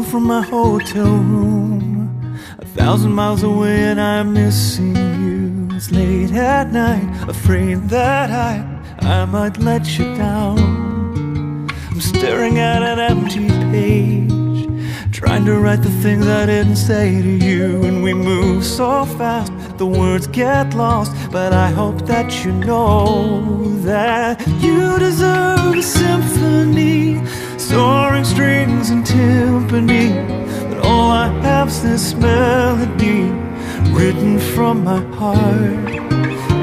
from my hotel room, 1,000 miles away, and I'm missing you. It's late at night, afraid that I might let you down. I'm staring at an empty page, trying to write the things I didn't say to you. And we move so fast, the words get lost. But I hope that you know that you deserve a symphony, soaring strings and timpani. But all I have's this melody, written from my heart.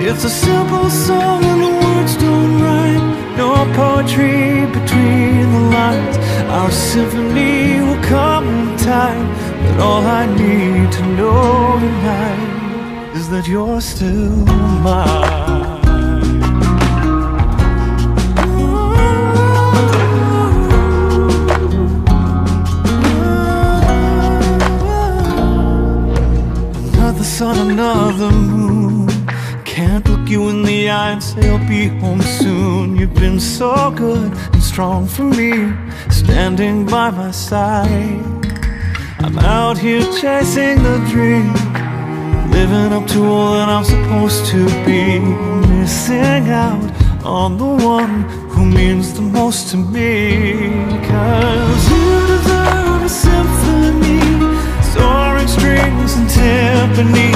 It's a simple song and the words don't rhyme, no poetry between the lines. Our symphony will come in time, but all I need to know tonight is that you're still mine. Another sun, another moon, can't look you in the eye and say I'll be home soon. You've been so good and strong for me, standing by my side. I'm out here chasing the dream, living up to all that I'm supposed to be, missing out on the one who means the most to me. 'Cause you deserve a symphony, soaring strings and timpani.